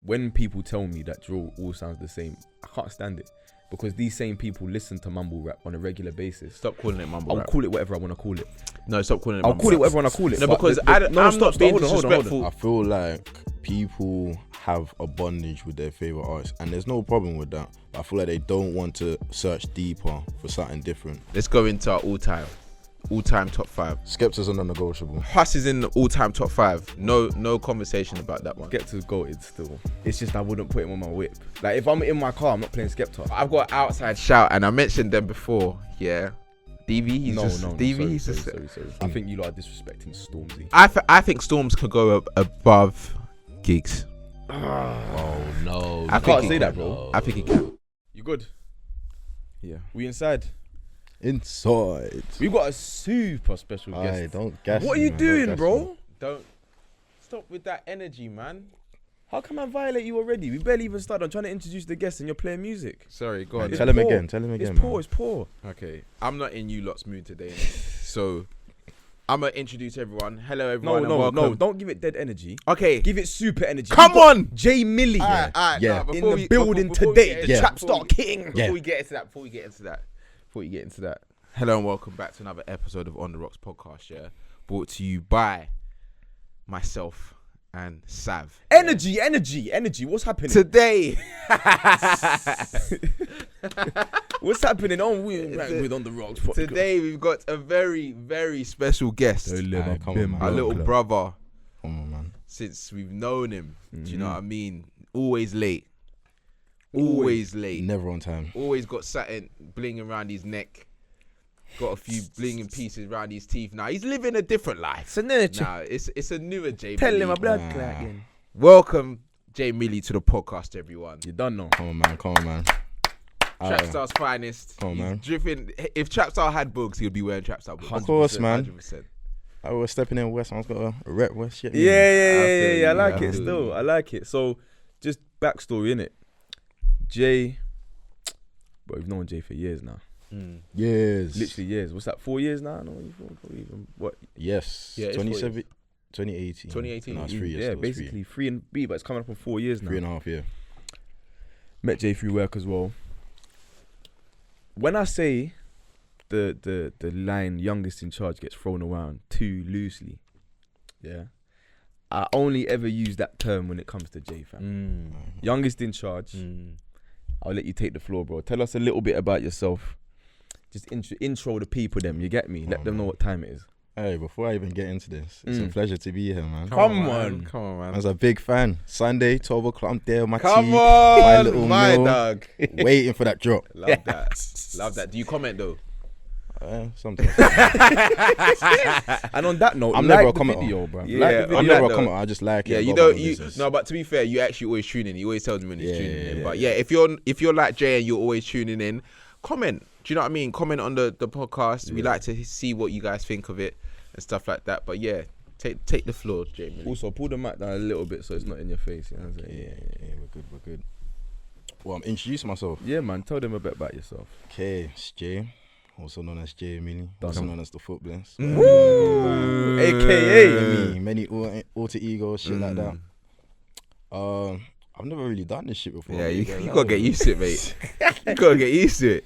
when people tell me that drill all sounds the same, I can't stand it. Because these same people listen to mumble rap on a regular basis. Stop calling it mumble rap. I'll call it whatever I want to call it. No, stop calling it I'll mumble call rap. it whatever I want to call it. No, because I'm not being disrespectful. I feel like people have a bondage with their favorite artists, and there's no problem with that. But I feel like they don't want to search deeper for something different. Let's go into our all-time top 5. Skepta's are non-negotiable. Huss is in the all-time top 5. No conversation about that one. Skepta's goated still. It's just I wouldn't put him on my whip. Like if I'm in my car, I'm not playing Skepta. I've got Outside Shout, and I mentioned them before. Yeah, DV. He's Sorry. I think you lot are disrespecting Stormzy. I think Storms could go above Gigs. Oh no! I can't say that, bro. I think he can. You good? Yeah. We inside. Inside. We've got a super special guest. Don't gas What are me, you man. doing, Don't gas bro? me. Don't stop with that energy, man. How come I violate you already? We barely even started. I'm trying to introduce the guest and you're playing music. Sorry, go Man, on. tell him again. It's poor. It's poor. Okay, I'm not in you lot's mood today, so I'm gonna introduce everyone. Hello, everyone. and welcome. No. Don't give it dead energy. Okay, Give it super energy. come on. Jay Milli. Yeah. In the building today. The trap star king. Before we get into that. Hello and welcome back to another episode of On The Rocks podcast, yeah? Brought to you by myself and Sav. Energy. What's happening? Today, What's happening with On The Rocks podcast? today we've got a very, very special guest. Come on, man. Our little brother, Come on, man. since we've known him. Do you know what I mean? Always late. Always late. Never on time. Always got something bling around his neck. Got a few blinging pieces around his teeth. Now he's living a different life. Now it's a newer Jay Tell Milli. him my blood clotting. Welcome Jay Milli to the podcast, everyone. You done know. Come on, man. Trapstar's finest. Come on, man. Dripping. If Trapstar had books, he would be wearing Trapstar books. Of course, man. 100%. I was stepping in West. I was got a rep West shit. Yeah. I like it Absolutely. still. I like it. So, just backstory, innit? Jay, bro, we've known Jay for years now. Yes. Literally years. What's that? 4 years now? No, what? Yes. Yeah, it's 2018. 2018. No, it's 3 years. Yeah, still, it's basically 3 and B, but it's coming up on 4 years now. 3.5 years. Met Jay through work as well. When I say the line youngest in charge gets thrown around too loosely, yeah, I only ever use that term when it comes to Jay, fam. Youngest in charge. I'll let you take the floor, bro. Tell us a little bit about yourself. Just intro the people, them. You get me? Let them know what time it is. Hey, before I even get into this, it's a pleasure to be here, man. Come on. Come on, I man. was a big fan. Sunday, 12 o'clock, I'm there with my Come tea, my little on, my meal, dog. waiting for that drop. Love that. Love that. Do you comment though? Sometimes. And on that note, I'm like never a the commenter. video, bro. Yeah, Like the I'm video. I'm that never a though. commenter. I just like it. Yeah, I you go about don't. my You business. no, but to be fair, you actually always tune in. He always tells me when he's tuning in. yeah, But yeah, if you're like Jay and you're always tuning in, comment. Do you know what I mean? Comment on the podcast. We like to see what you guys think of it and stuff like that. But yeah, take the floor, Jay Milli. Also, pull the mic down a little bit so it's not in your face. You know what I'm saying? Yeah, we're good. Well, I'm introducing myself. Yeah, man. Tell them a bit about yourself. Okay, it's Jay, also known as Jay Milli, Done. also known as the Footbless. AKA. Many alter egos, shit like that. I've never really done this shit before. Yeah, you gotta get used to it, mate. You gotta get used to it.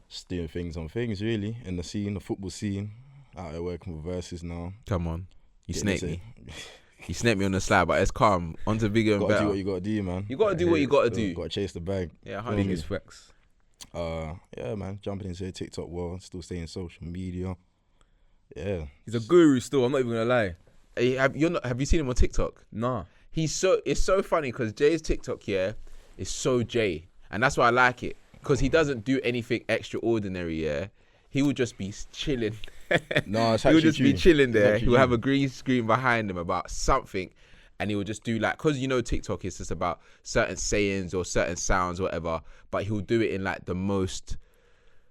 Just doing things on things, really, in the scene, the football scene. Out there working with Versus now. Come on, you Getting snaked into- me. You snaked me on the slide, but it's calm. On to bigger and Gotta do better. what you gotta do, man. You gotta do what you gotta do. Gotta chase the bag. Yeah, Biggest flex. Yeah, man. Jumping into the TikTok world, still staying social media. Yeah. He's a guru still. I'm not even gonna lie. Hey, have you seen him on TikTok? Nah. It's so funny because Jay's TikTok, yeah, is so Jay, and that's why I like it because he doesn't do anything extraordinary. Yeah, he will just be chilling. No, it's He will actually just be true. chilling It's there. actually He will have true. a green screen behind him about something, and he will just do like, because you know TikTok is just about certain sayings or certain sounds or whatever, but he'll do it in like the most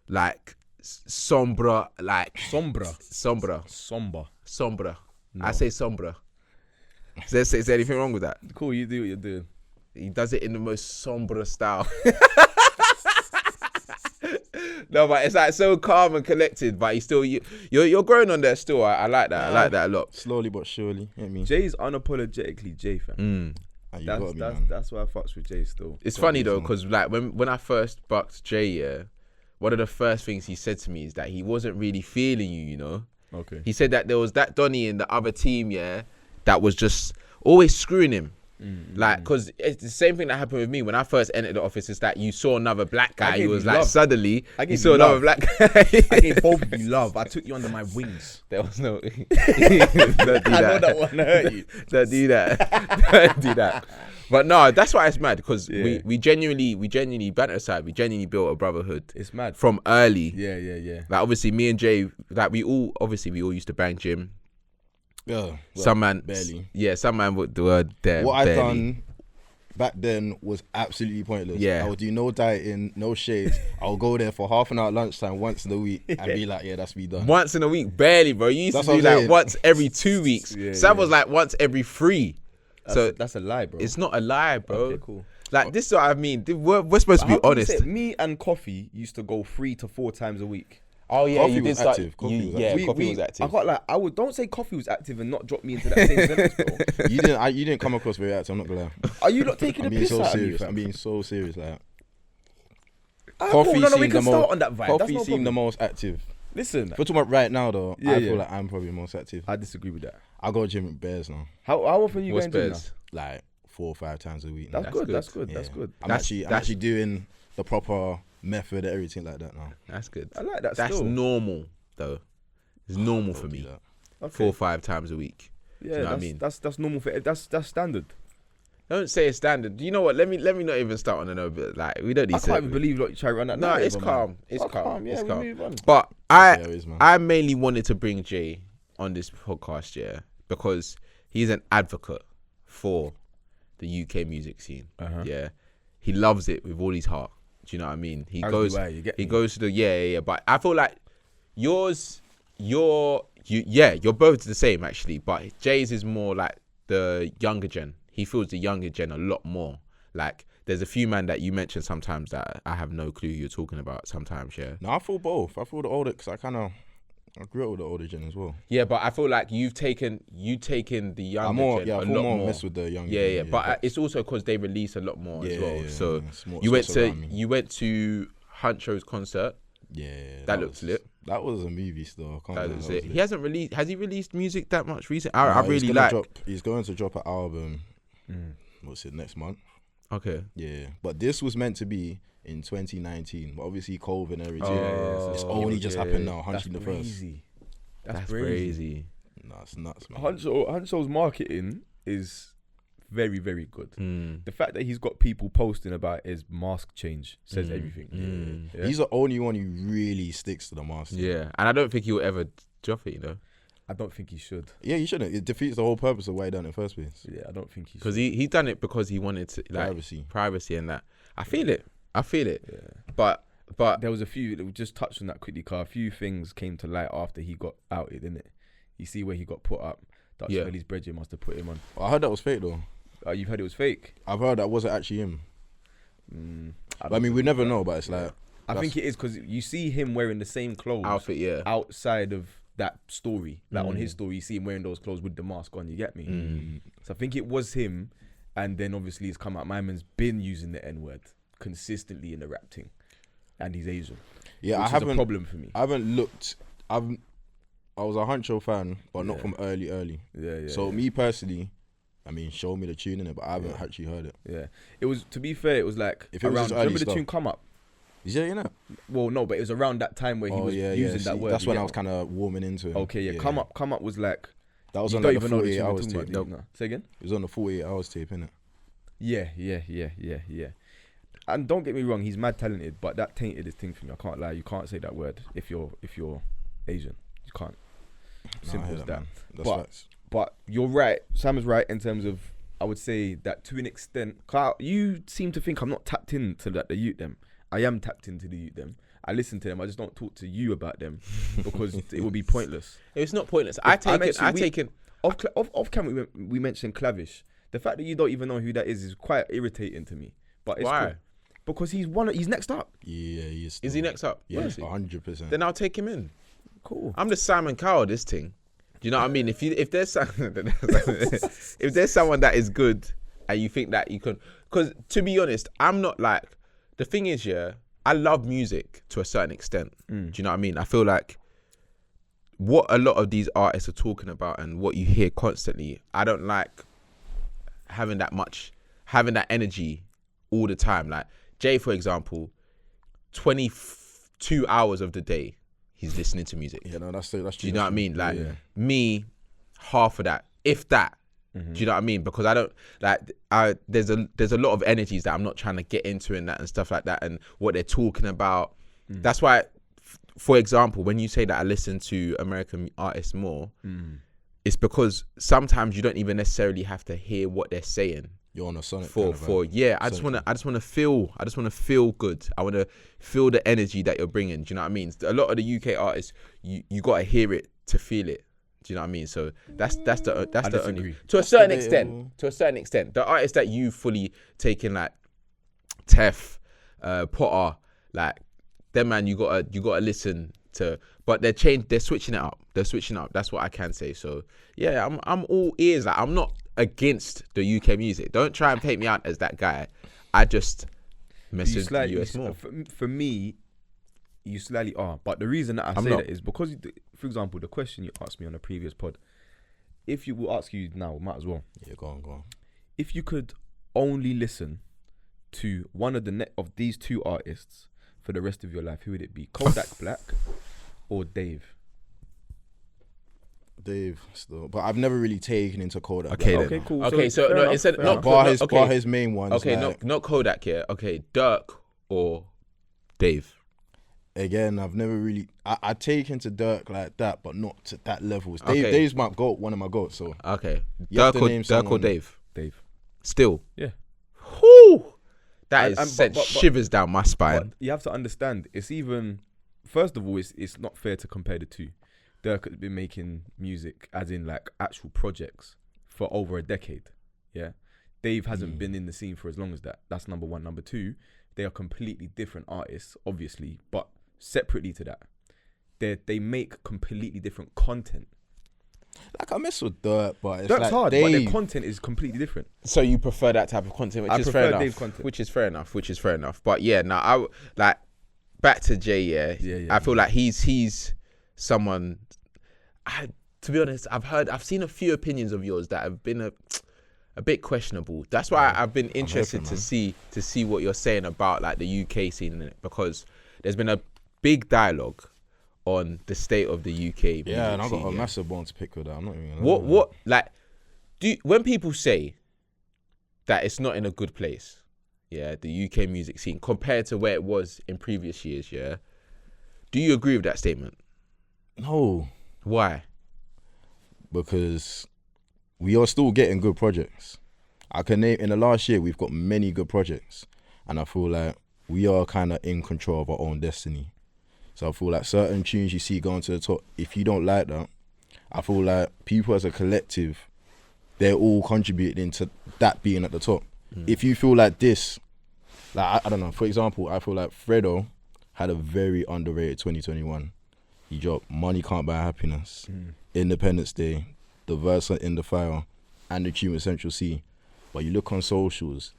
like sombra, like Somber. No. I say sombra. Is there anything wrong with that? Cool, you do what you're doing. He does it in the most sombra style. No, but it's like so calm and collected. But you're growing on there still. I like that. I like that a lot. Slowly but surely. You know what I mean? Jay's unapologetically Jay, fam. And you got me, man. That's why I fucks with Jay still. It's funny though, because like when I first bucked Jay, yeah, one of the first things he said to me is that he wasn't really feeling you, you know. Okay. He said that there was that Donny in the other team, yeah, that was just always screwing him. Like, because it's the same thing that happened with me when I first entered the office. Is that you saw another black guy, you was like love. suddenly you saw you another love. black guy. I gave both of you love. I took you under my wings. There was no. Don't do that. I know that one hurt you. Don't do that. Don't do that. But no, that's why it's mad, because we genuinely banter aside, we genuinely built a brotherhood. It's mad from early. Yeah. Like obviously me and Jay, like we all used to bang gym. Yeah. Well, Some man barely. Yeah, some man would do a damn. What I barely. done back then was absolutely pointless. Yeah. I would do no dieting, no shades. I'll go there for half an hour at lunchtime once in a week and be like, yeah, that's me done. Once in a week, barely, bro. You used That's to do what I'm like saying. once every 2 weeks. Sam was like once every 3. So that's a lie, bro. it's not a lie, bro. Okay, cool. Like this is what I mean. We're supposed to be How can you honest. say me and Coffee used to go 3 to 4 times a week. Oh yeah, Coffee you was did start. active. Coffee was Yeah, active. Coffee was active. I got like don't say Coffee was active and not drop me into that same sentence, bro. You didn't come across very active, I'm not gonna lie. Are you not taking I'm the being piss so out of me, serious. fam? I'm being so serious. Like Cool, no, we seemed can the start most. on that vibe. That's Coffee no seemed problem. the most active. Listen, If we're talking about right now though, Yeah, I yeah. feel like I'm probably the most active. I disagree with that. I go gym with bears now, How often you What's going to gym now? best? like 4 or 5 times a week. That's now. good. good. That's good. Yeah. That's good. I'm That's- actually doing the proper method and everything like that now. That's good. I like that. That's still. normal though. It's normal for Don't me. do that. Okay. 4 or 5 times a week. Yeah, know what I that's, mean? that's normal for that's standard. Don't say it's standard. You know what? Let me not even start on another bit. Like we don't need I to. can't even believe like you try to run that. No, narrative it's on, calm. man. It's Oh, calm. Yeah, It's we calm. move on. But Yeah, it is, man. I mainly wanted to bring Jay on this podcast, yeah, because he's an advocate for the UK music scene. Yeah, he loves it with all his heart. Do you know what I mean? He As goes. do I, you get He me? goes to the yeah. But I feel like you're both the same actually. But Jay's is more like the younger gen. He feels the younger gen a lot more. Like there's a few man that you mention sometimes that I have no clue who you're talking about. Sometimes, yeah. No, I feel both. I feel the older because I grew up with the older gen as well. Yeah, but I feel like you've taken the younger gen I a feel lot more more. mess with the younger. Yeah. gen, But it's also because they release a lot more as well. yeah, So yeah. It's more- you it's went also to around me. you went to Huncho's concert. Yeah, That looks was, lit. That was a movie still. I can't That lie, was that it. was He hasn't released. Has he released music that much recently? No, I he's really gonna like. He's going to drop an album. What's it next month? Okay. Yeah, but this was meant to be in 2019, but obviously COVID and everything. Oh, it's only just happened now. That's Hunching the first. crazy. That's crazy. No, it's nuts, man. Hancho's marketing is very, very good. Mm. The fact that he's got people posting about his mask change says everything. Yeah. He's the only one who really sticks to the master. Yeah, and I don't think he'll ever drop it. You know, I don't think he should. Yeah, you shouldn't. It defeats the whole purpose of why he done it in the first place. Yeah, I don't think he should. because he done it because he wanted to like privacy and that. I feel it. Yeah. But There was a few, we'll just touch on that quickly, because a few things came to light after he got outed, innit? You see where he got put up. Dutch Yeah. Billy's brethren must have put him on. I heard that was fake though. You've heard it was fake? I've heard that wasn't actually him. But I mean, we never know, but it's like I think it is, because you see him wearing the same clothes outfit, yeah. outside of that story. Like on his story, you see him wearing those clothes with the mask on, you get me? So I think it was him, and then obviously it's come out, my man's been using the N-word consistently in the rap thing, and he's Asian. yeah, which I is haven't a problem for me. I haven't looked. I was a Huncho fan, but not from early. Yeah. So me personally, I mean, show me the tune in it, but I haven't actually heard it. Yeah, it was, to be fair, it was like If it was around, just early remember the stuff. tune Come Up? Yeah, you know. Well, no, but it was around that time where he was using See, that word. that's you when get I was me? kind of warming into it. Okay, yeah. Come Up was like, That was you on don't like the even know the 48 tune we're hours talking tape. about, do you? No. Say again? It was on the 48 hours tape, innit? Yeah. And don't get me wrong, he's mad talented, but that tainted his thing for me. I can't lie. You can't say that word if you're Asian. You can't. Simple as that. Man. That's facts. But you're right. Sam is right in terms of, I would say that to an extent, you seem to think I'm not tapped into the youth them. I am tapped into the youth them. I listen to them. I just don't talk to you about them because it would be pointless. It's not pointless. I take it. Off camera, we mentioned Clavish. The fact that you don't even know who that is quite irritating to me. But it's Why? cool. Because he's next up. Yeah, he is. Is he next up? Yeah, Where is he? 100%. Then I'll take him in. Cool. I'm the Simon Cowell of this thing. Do you know what I mean? If there's if there's someone that is good and you think that you can, because to be honest, I'm not like, the thing is, yeah, I love music to a certain extent. Do you know what I mean? I feel like what a lot of these artists are talking about and what you hear constantly, I don't like having that energy all the time. Like Jay, for example, 22 hours of the day, he's listening to music. Yeah, no, that's true. Do you know what I mean? Like me, half of that, if that. Do you know what I mean? Because I don't like. There's a lot of energies that I'm not trying to get into in that and stuff like that, and what they're talking about. That's why, for example, when you say that I listen to American artists more, it's because sometimes you don't even necessarily have to hear what they're saying. You're on a sonic I just want to feel good. I want to feel the energy that you're bringing. Do you know what I mean? A lot of the UK artists, you got to hear it to feel it. Do you know what I mean? So that's the only, to a certain extent, the artists that you fully taken, like Tef, Potter, like them, man, you gotta listen to. But they're switching it up. That's what I can say. So yeah, I'm all ears. Like, I'm not against the UK music. Don't try and paint me out as that guy. I just message the US more. For me, you slightly are. But the reason that I say that is because, for example, the question you asked me on a previous pod, if you will ask you now, might as well. Yeah, go on. If you could only listen to one of of these two artists for the rest of your life, who would it be? Kodak Black or Dave? Dave, still, but I've never really taken into Kodak. Okay, cool. Okay, so no, instead bar his main ones. Okay, like, not Kodak here. Okay, Dirk or Dave. Again, I've never really. I take into Dirk like that, but not to that level. Dave's my goat, one of my goats. So okay, Dirk or Dave. Dave. Still. Yeah. Whoo! That sent shivers down my spine. But you have to understand, it's even. First of all, it's not fair to compare the two. Dirk has been making music, as in like actual projects, for over a decade. Yeah. Dave hasn't been in the scene for as long as that. That's number one. Number two, they are completely different artists, obviously, but separately to that, they make completely different content. Like, I mess with Dirk, but it's Dirk's like hard, Dave. but their content is completely different. So you prefer that type of content, which is fair enough. Dave content. Which is fair enough. But yeah, now I like back to Jay. Yeah. I feel like he's someone. To be honest, I've seen a few opinions of yours that have been a bit questionable. That's why I've been interested to see what you're saying about like the UK scene in it, because there's been a big dialogue on the state of the UK. Yeah, and I've got a massive bone to pick with that. I'm not even. What like when people say that it's not in a good place, yeah, the UK music scene compared to where it was in previous years, yeah, do you agree with that statement? No. Why? Because we are still getting good projects. I can name, in the last year, we've got many good projects. And I feel like we are kind of in control of our own destiny. So I feel like certain tunes you see going to the top, if you don't like that, I feel like people as a collective, they're all contributing to that being at the top. If you feel like this, like I don't know, for example, I feel like Fredo had a very underrated 2021. He dropped Money Can't Buy Happiness, Independence Day, the verse on In the Fire, and the tune with Central C. But you look on socials,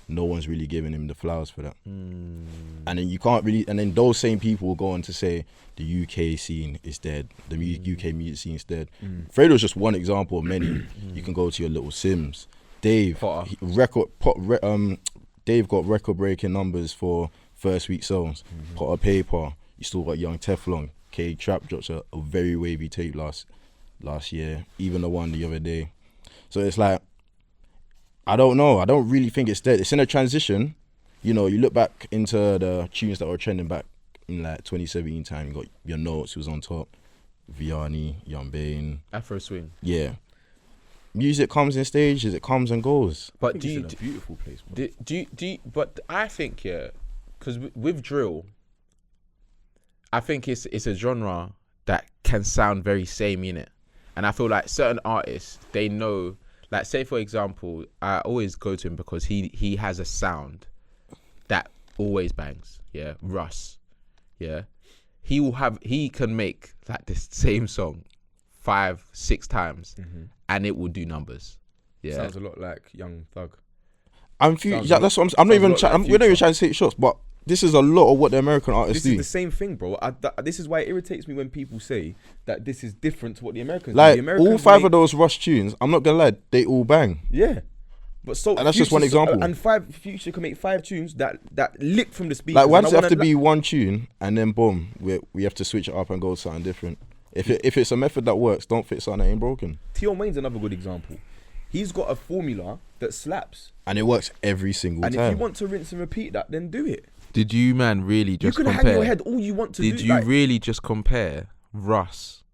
no one's really giving him the flowers for that. And then you can't really, and then those same people will go on to say the UK scene is dead, the UK music scene is dead. Fredo's just one example of many. You can go to your Little Sims. Dave, Dave got record-breaking numbers for first week sales. Potter Paper, you still got Young Teflon. K Trap dropped a very wavy tape last year, even the one the other day. So it's like, I don't know. I don't really think it's dead. It's in a transition. You know, you look back into the tunes that were trending back in like 2017 time. You got Your Notes, who was on top. Vianney, Young Bane. Afro Swing. Yeah. Music comes in stages. It comes and goes. But it's in a beautiful place. Do you, but I think, yeah, because with drill, I think it's a genre that can sound very samey in it. And I feel like certain artists, they know, like say for example, I always go to him because he has a sound that always bangs. Yeah, Russ. Yeah, he can make like this same song 5-6 times and it will do numbers. Yeah, sounds a lot like Young Thug. That's what I'm not even trying. We're not even trying to take shots, but this is a lot of what the American artists do. This is the same thing, bro. This is why it irritates me when people say that this is different to what the Americans do. Like The Americans all 5 of those Rush tunes, I'm not gonna lie, they all bang. Yeah. But so And that's just one example. And Future can make 5 tunes that lick from the speakers. Like why does it have to be one tune and then boom, we have to switch it up and go to something different? If it's a method that works, don't fix something that ain't broken. Tion Wayne's another good example. He's got a formula that slaps, and it works every single time. And if you want to rinse and repeat that, then do it. Did you, man, really just compare? You can hang your head all you want to do. Did you really just compare Russ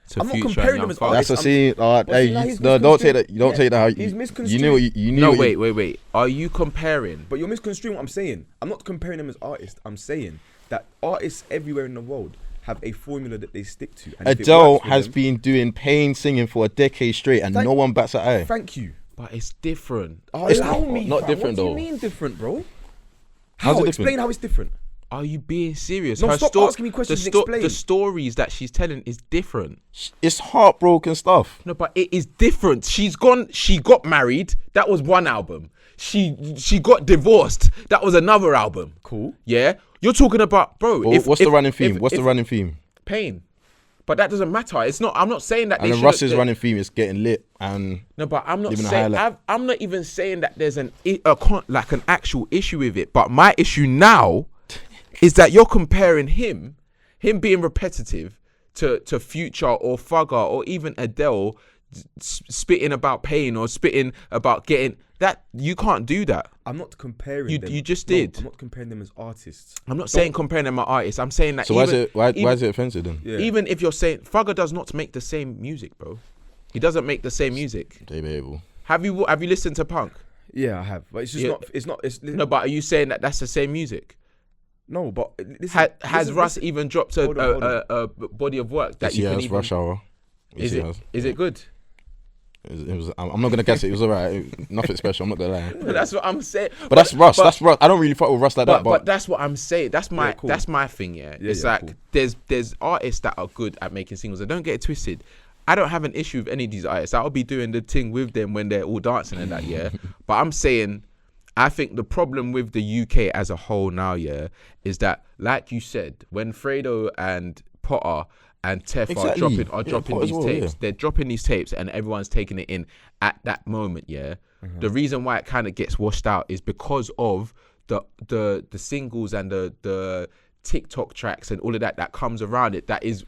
to I'm not Future comparing and them as Young artists. That's a scene. Don't take that. You don't take that. How He's misconstrued. You knew. No, wait. Are you comparing? But you're misconstruing what I'm saying. I'm not comparing them as artists. I'm saying that artists everywhere in the world have a formula that they stick to. And Adele has been doing pain singing for a decade straight, and no one bats an eye. Thank you. But it's different. It's not different though. What do you mean different, bro? How's it different? Explain how it's different. Are you being serious? No, stop asking me questions and explain. The stories that she's telling is different. It's heartbroken stuff. No, but it is different. She got married. That was one album. She got divorced. That was another album. Cool. Yeah? You're talking about, bro. What's the running theme? What's the running theme? Pain. But that doesn't matter. It's not. I'm not saying that. And then Russ's running theme is getting lit and no, but I'm not saying. I'm not even saying that there's an actual issue with it. But my issue now is that you're comparing him being repetitive to Future or Thugger or even Adele spitting about pain or spitting about getting that. You can't do that. I'm not comparing them. You just did. I'm not comparing them as artists. I'm not saying comparing them as artists. I'm saying that. So why is it offensive then? Yeah. Even if you're saying Thugger does not make the same music, bro. He doesn't make the same music. Debatable. Have you listened to Punk? Yeah, I have. But it's just not. No, but are you saying that that's the same music? No, but has Russ even dropped a body of work that you can even? Rush Hour. Is it good? It was. I'm not gonna guess it. It was alright. Nothing special. I'm not gonna lie. That's what I'm saying. But that's Russ. That's Russ. I don't really fuck with Russ like that. But that's what I'm saying. That's my thing. Yeah. It's like cool. There's artists that are good at making singles. I don't get it twisted. I don't have an issue with any of these artists. I'll be doing the thing with them when they're all dancing and that. Yeah. But I'm saying, I think the problem with the UK as a whole now, yeah, is that, like you said, when Fredo and Potter and Tef are dropping these tapes. They're dropping these tapes and everyone's taking it in at that moment, yeah. Mm-hmm. The reason why it kind of gets washed out is because of the singles and the TikTok tracks and all of that comes around it, that is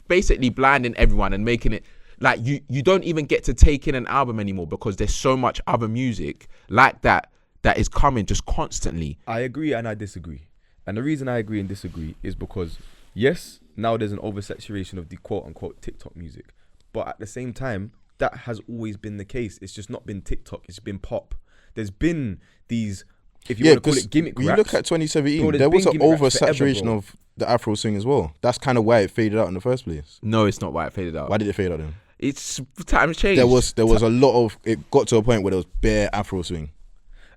basically blinding everyone and making it like you don't even get to take in an album anymore because there's so much other music like that is coming just constantly. I agree and I disagree. And the reason I agree and disagree is because yes, now there's an oversaturation of the quote-unquote TikTok music. But at the same time, that has always been the case. It's just not been TikTok. It's been pop. There's been these, if you want to call it gimmick raps. When you look at 2017, there was an oversaturation of the Afro swing as well. That's kind of why it faded out in the first place. No, it's not why it faded out. Why did it fade out then? It's times changed. There was a lot of, it got to a point where there was bare Afro swing.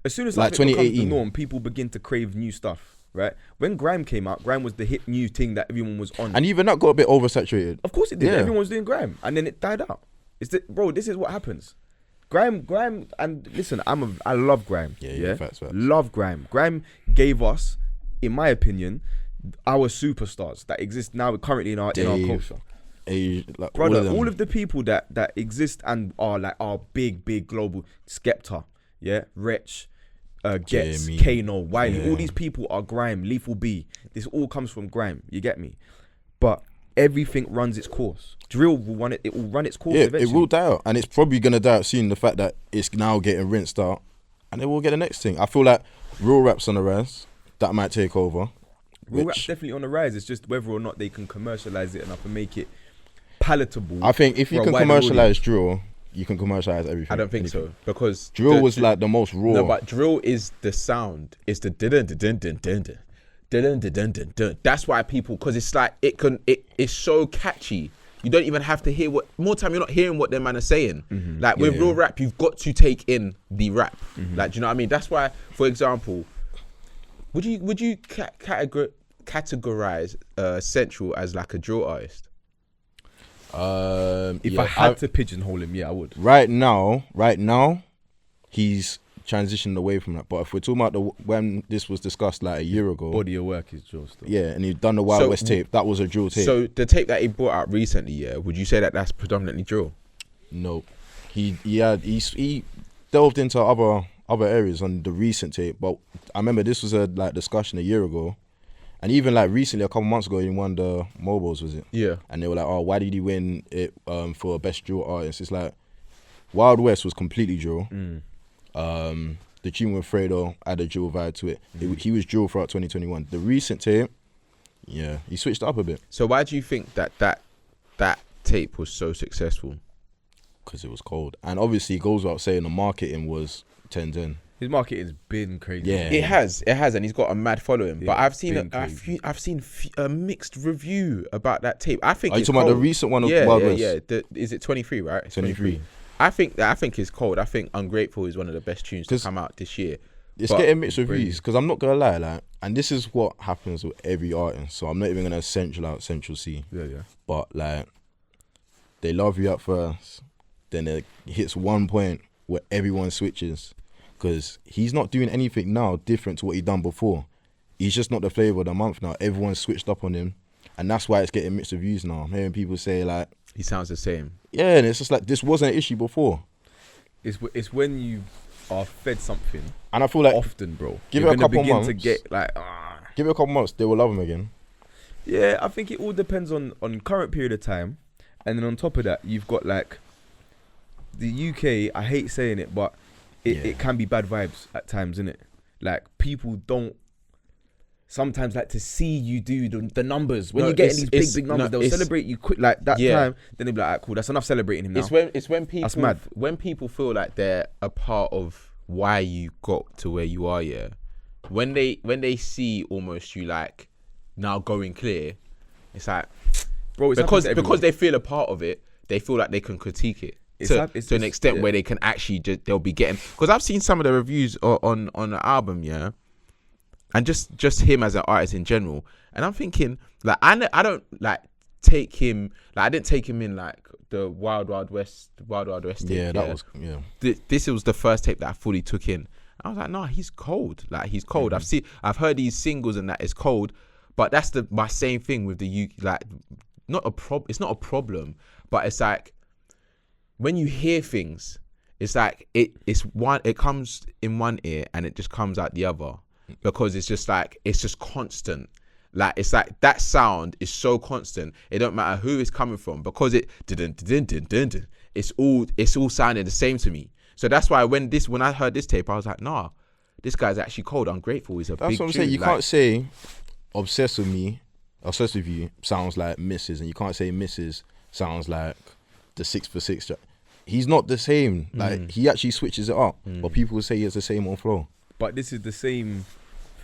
As soon as like 2018 becomes the norm, people begin to crave new stuff. Right? When Grime came out, Grime was the hip new thing that everyone was on. And even that got a bit oversaturated. Of course it did. Yeah. Everyone was doing Grime. And then it died out. Bro, this is what happens. Grime, and listen, I love Grime. Yeah. Facts. Love Grime. Grime gave us, in my opinion, our superstars that exist now currently in our culture. Brother, all of the people that exist and are like our big global Skepta, yeah, Wretch, Gets, Kano, Wiley, all these people are Grime, Lethal B. This all comes from Grime, you get me? But everything runs its course. Drill will run it will run its course eventually. It will die out. And it's probably gonna die out soon, the fact that it's now getting rinsed out. And then we'll get the next thing. I feel like real rap's on the rise. That might take over. Real rap's definitely on the rise. It's just whether or not they can commercialize it enough and make it palatable. I think if you can commercialize drill, you can commercialize everything. I don't think so, because drill was like the most raw. No, but drill is the sound. It's the dun dun dun dun dun dun dun dun dun dun. That's why people, because it's like it's so catchy. You don't even have to hear more time you're not hearing what their man are saying. Mm-hmm. Like with real rap, you've got to take in the rap. Mm-hmm. Like, do you know what I mean? That's why, for example, would you categorize Central as like a drill artist? If I had to pigeonhole him, yeah, I would. Right now, he's transitioned away from that. But if we're talking about when this was discussed like a year ago, Body of work is drill still. yeah, and he'd done the Wild West tape, that was a drill tape. So the tape that he brought out recently, yeah, would you say that that's predominantly drill? No, he delved into other areas on the recent tape. But I remember this was a like discussion a year ago, and even like recently, a couple months ago, he won the Mobiles, was it? Yeah. And they were like, oh, why did he win it for best drill artist? It's like Wild West was completely drill. The tune with Fredo had a drill vibe to it. He was drill throughout 2021. The recent tape, yeah, he switched up a bit. So why do you think that tape was so successful? Because it was cold. And obviously it goes without saying the marketing was 10-10. His marketing's been crazy. Yeah. It has, and he's got a mad following. Yeah, but I've seen been seen a mixed review about that tape. I think Are you it's talking about the cold. recent one of Wild West? Is it 23, right? It's 23. I think it's cold. I think Ungrateful is one of the best tunes to come out this year. It's But getting mixed reviews because I'm not gonna lie, like, and this is what happens with every artist. So I'm not even gonna central out Central C. Yeah. But like, they love you at first, then it hits one point where everyone switches, because he's not doing anything now different to what he done before. He's just not the flavor of the month now. Everyone's switched up on him, and that's why it's getting mixed reviews now. I'm hearing people say like, he sounds the same. yeah, and it's just like this wasn't an issue before. It's when you are fed something And I feel like often, bro. give you're it a gonna couple begin months. to get like, Give it a couple months, they will love him again. yeah. I think it all depends on current period of time, and then on top of that, you've got like the UK. I hate saying it, but it can be bad vibes at times, innit? Like people don't sometimes like to see you do the numbers when No, you're getting it's- these big numbers. no, They'll it's- celebrate you quick like that Yeah. time. Then they'll be like, alright, cool, that's enough celebrating him now. It's when people That's mad. when people feel like they're a part of why you got to where you are. Yeah, when they see almost you like now going clear, it's like Bro, it's because they feel a part of it, they feel like they can critique it to an extent where they can actually they'll be getting. Because I've seen some of the reviews on the album, yeah, and just him as an artist in general, and I'm thinking like I don't like take him like I didn't take him in like the Wild West tape, Yeah, that was this was the first tape that I fully took in. I was like, no, he's cold. Like he's cold. I've heard these singles and that is cold, but that's my same thing with the UK. Like, it's not a problem, but it's like when you hear things, it's like it comes in one ear and it just comes out the other, because it's just constant. Like it's like that sound is so constant. It don't matter who it's coming from, because it's all sounding the same to me. So that's why when I heard this tape, I was like, nah, this guy's actually cold. Ungrateful is a That's big what I'm tune. saying. You Like, can't say obsessed with you sounds like Mrs. and you can't say Mrs. sounds like the 6 for 6 track. He's not the same. Like he actually switches it up, but people will say he has the same on flow. But this is the same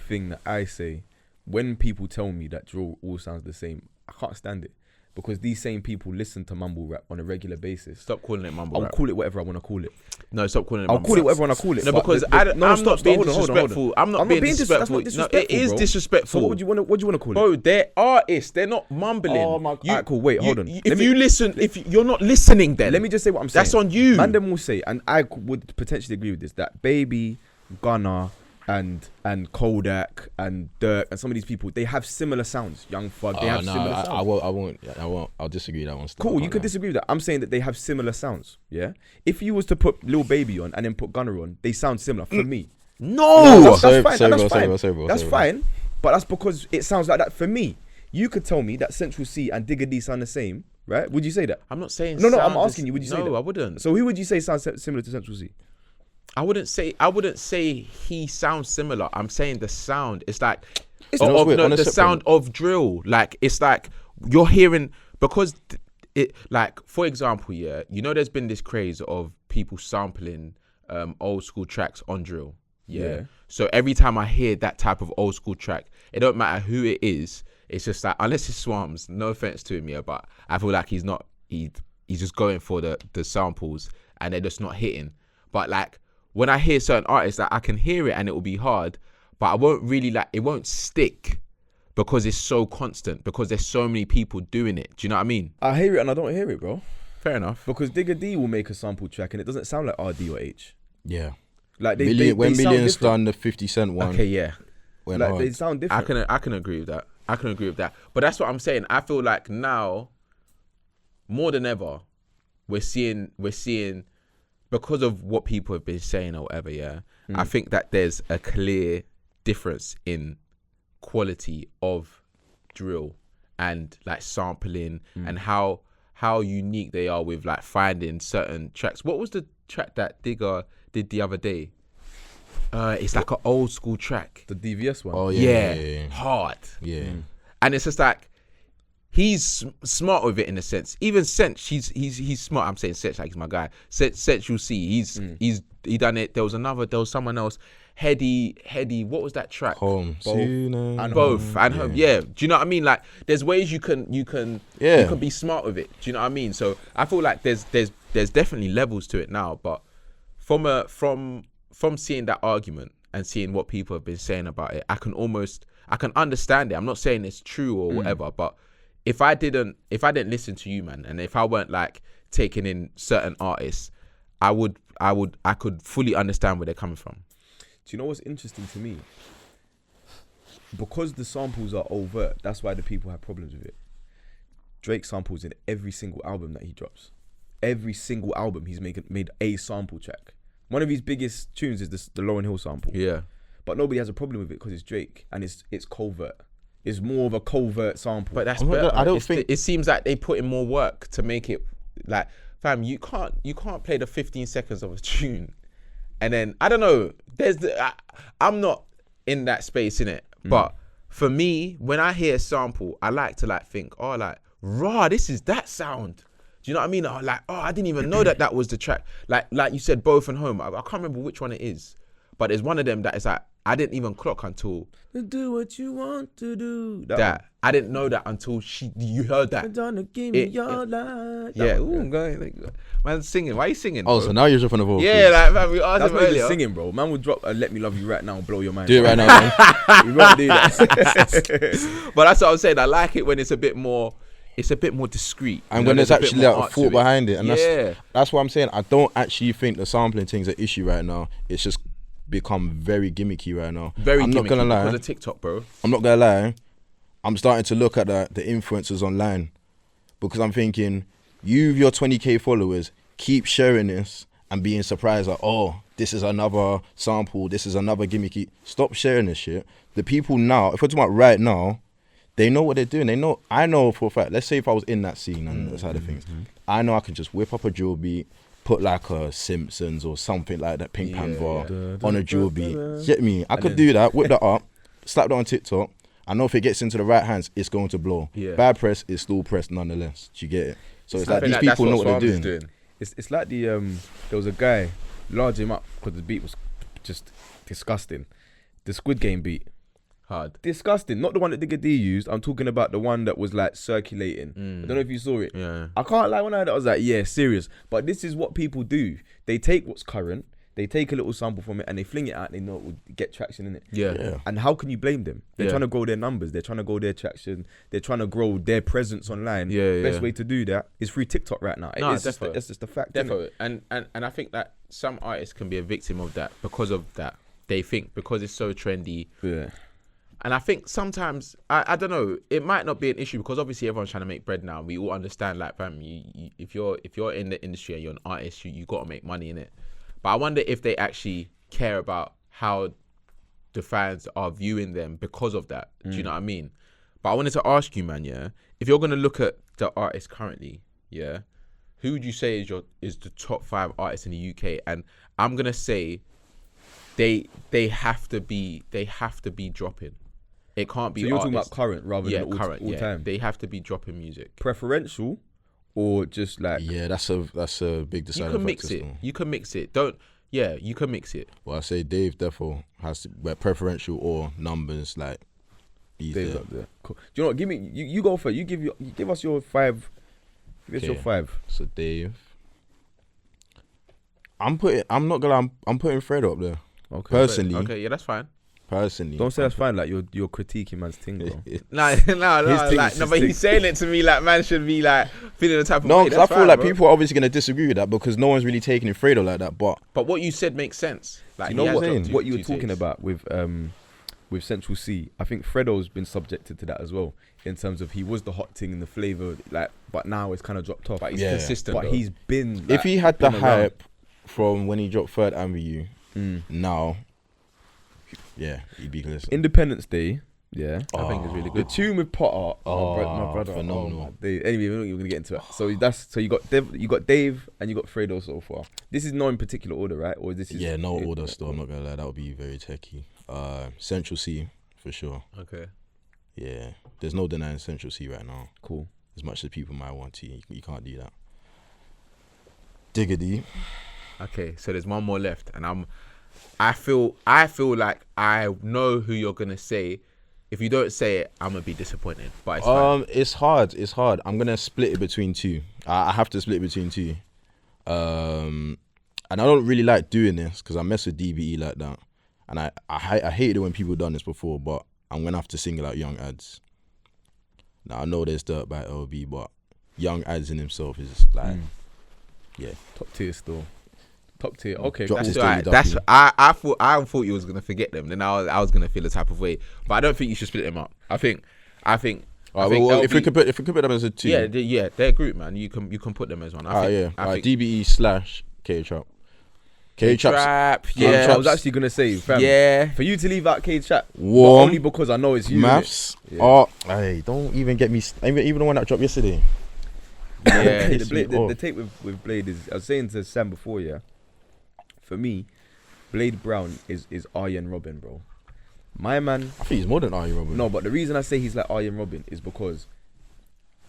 thing that I say when people tell me that drill all sounds the same. I can't stand it, because these same people listen to mumble rap on a regular basis. Stop calling it mumble I'll rap. call it whatever I want to call it. No, stop calling it I'll mumble call it rap. whatever I want to call it. No, but because I'm I'm not being hold on. disrespectful. I'm not being disrespectful. That's No, not it disrespectful, is bro. disrespectful. So what do you want to call it? Bro, they're artists. They're not mumbling. Oh my God. Alright, cool. Wait, hold on. If you're not listening, then Let me just say what I'm saying. that's on you. Mandem will say, and I would potentially agree with this, that Baby, Gunna, and Kodak and Dirk and some of these people, they have similar sounds. Young Thug, they have similar sounds. I won't. I'll disagree that one. Cool, you could disagree with that. I'm saying that they have similar sounds. Yeah. If you was to put Lil Baby on and then put Gunna on, they sound similar for me. No, That's fine. sorry, That's bro, fine. sorry, bro, That's sorry, bro. fine. But that's because it sounds like that for me. You could tell me that Central C and Digger D sound the same, right? Would you say that? I'm not saying. No, I'm sound asking is- you. Would you say that? No, I wouldn't. So who would you say sounds similar to Central C? I wouldn't say he sounds similar. I'm saying the sound. It's like the sound of drill. Like it's like you're hearing, because it, like, for example, yeah, you know, there's been this craze of people sampling old school tracks on drill. Yeah. So every time I hear that type of old school track, it don't matter who it is. It's just like, unless it's Swams, no offense to him, yeah, but I feel like he's just going for the samples and they're just not hitting. But like, when I hear certain artists, like, I can hear it and it will be hard, but I won't really it won't stick, because it's so constant, because there's so many people doing it. Do you know what I mean? I hear it and I don't hear it, bro. Fair enough. Because Digger D will make a sample track and it doesn't sound like RD or H. Yeah. Like When sound Million's different. done the 50 Cent one, Okay, yeah. went Like hard. they sound different. I can agree with that. But that's what I'm saying. I feel like now, more than ever, we're seeing because of what people have been saying or whatever. Yeah, I think that there's a clear difference in quality of drill and like sampling and how unique they are with like finding certain tracks. What was the track that Digger did the other day? It's like an old school track. The DVS one. Oh Yeah, hard. yeah. And it's just like he's smart with it in a sense. Even Sense, he's smart. I'm saying Sense like he's my guy. Sense, you'll see he done it. There was someone else. Heady. What was that track? Home. Both. And Both and home. Yeah. Do you know what I mean? Like there's ways you can be smart with it. Do you know what I mean? So I feel like there's definitely levels to it now. But from seeing that argument and seeing what people have been saying about it, I can understand it. I'm not saying it's true or whatever, but if I didn't listen to you, man, and if I weren't like taking in certain artists, I could fully understand where they're coming from. Do you know what's interesting to me? Because the samples are overt, that's why the people have problems with it. Drake samples in every single album that he drops. Every single album he's made a sample track. One of his biggest tunes is the Lauryn Hill sample. Yeah. But nobody has a problem with it because it's Drake and it's covert. It's more of a covert sample. But that's I'm not better. gonna- I don't think- it seems like they put in more work to make it like, fam, you can't play the 15 seconds of a tune and then I don't know. I'm not in that space in it, but for me, when I hear a sample, I like to like think, oh, like raw, this is that sound. Do you know what I mean? I didn't even know that was the track. Like you said, Both and Home. I can't remember which one it is, but there's one of them that is like I didn't even clock until do what you want to do. that. I didn't know that until you heard that. Don't give me your life. Yeah, ooh, man, singing. Why are you singing? Oh, bro? so now you're dropping a vocal. Yeah, like man, we asked That's him not even earlier. singing, bro. Man will drop Let Me Love You Right Now and blow your mind. Do it right now, man. We won't do that. But that's what I was saying. I like it when it's a bit more discreet. And when there's actually like a thought behind it. And Yeah. that's what I'm saying. I don't actually think the sampling thing's an issue right now. It's just become very gimmicky right now. Very I'm gimmicky not gonna lie. because of TikTok, bro. I'm not gonna lie. I'm starting to look at the influencers online because I'm thinking, you with your 20k followers, keep sharing this and being surprised like, oh, this is another sample, this is another gimmicky. Stop sharing this shit. The people now, if we're talking about right now, they know what they're doing. They know. I know for a fact. Let's say if I was in that scene and that side of things, I know I could just whip up a drill beat, put like a Simpsons or something like that, Pink Panther on a drill beat. Get me? I could do that, whip that up, slap that on TikTok. I know if it gets into the right hands, it's going to blow. Yeah. Bad press is still pressed nonetheless. Do you get it? So it's I like feel these that's people know what they're Stormzy's doing. It's like the there was a guy large him up because the beat was just disgusting. The Squid Game beat. Hard. Disgusting. Not the one that Digga D used. I'm talking about the one that was like circulating. I don't know if you saw it. Yeah. I can't lie, when I heard that, I was like, yeah, serious. But this is what people do. They take what's current, they take a little sample from it and they fling it out and they know it will get traction in it. Yeah. And how can you blame them? They're Yeah. trying to grow their numbers. They're trying to grow their traction. They're trying to grow their presence online. Yeah, Best yeah. way to do that is through TikTok right now. No, It's just definitely. that's just a fact. innit? Definitely. And I think that some artists can be a victim of that because of that. They think because it's so trendy. Yeah. And I think sometimes I don't know. It might not be an issue because obviously everyone's trying to make bread now. We all understand, like, fam, if you're in the industry and you're an artist, you got to make money in it. But I wonder if they actually care about how the fans are viewing them because of that. Do you know what I mean? But I wanted to ask you, man. Yeah, if you're gonna look at the artists currently, yeah, who would you say is the top 5 artists in the UK? And I'm gonna say they have to be dropping. It can't be. So you're talking artists. about current rather than all time. They have to be dropping music. Preferential or just like Yeah, that's a big deciding You can factor mix it. still. You can mix it. Don't. Yeah, you can mix it. Well, I say Dave defo has to, but preferential or numbers like. He's Dave's there. up there. Cool. Do you know what? Give me you go first. You give us your 5. Give us your Okay. 5. So Dave. I'm putting Fred up there. Okay. Personally, Okay, yeah, that's fine. personally. Don't say that's fine. Like you're critiquing man's thing, bro. No, thing like, is no, his but thing. he's saying it to me like man should be like feeling the type of No, way. because I That's feel fine, like bro. people are obviously gonna disagree with that because no one's really taking it Fredo like that. But But what you said makes sense. Like You he know has what? dropped What you were two talking takes. about with Central C, I think Fredo's been subjected to that as well. In terms of he was the hot thing in the flavor, like, but now it's kind of dropped off. But he's Yeah. consistent. But though. he's been. Like, if he had the been around. hype from when he dropped Third Avenue, now, yeah, he'd be listening. Independence Day, yeah. I think it's really The good. tune with Potter, my brother, phenomenal. Oh my days. Anyway, we're not even gonna get into it. So you got Dave, and you got Fredo so far. This is not in particular order, right? Or this is Yeah, no order still. I'm not gonna lie, that would be very techie. Central C for sure. Okay. Yeah, there's no denying Central C right now. Cool. As much as people might want to, you can't do that. Diggity. Okay, so there's one more left, and I feel like I know who you're gonna say. If you don't say it, I'm gonna be disappointed. But it's fine. It's hard. I'm gonna split it between two. I have to split between two. And I don't really like doing this because I mess with DBE like that, and I hate it when people done this before. But I'm gonna have to single out Young Ads. Now I know there's dirt by LB, but Young Ads in himself is like, yeah, Top tier still. Top tier. Okay. Drop Cool. this That's right. Duffy. That's I thought you was gonna forget them. Then I was gonna feel the type of way. But I don't think you should split them up. I think. Alright, I think well, if LB we could put them as a two. yeah, they're a group, man. You can put them as one. I think DBE / K Trap. K Trap. Trap. Yeah, Yeah. I was actually gonna say, fam, Yeah. for you to leave out K Chat, Warm. only because I know it's you. Maths. innit? Yeah. Oh, hey, don't even get me. Even the one that dropped yesterday. Yeah. the, the tape with Blade is. I was saying to Sam before, yeah. For me, Blade Brown is Arjen Robin, bro. My man. I think he's more than Arjen Robin. No, but the reason I say he's like Arjen Robin is because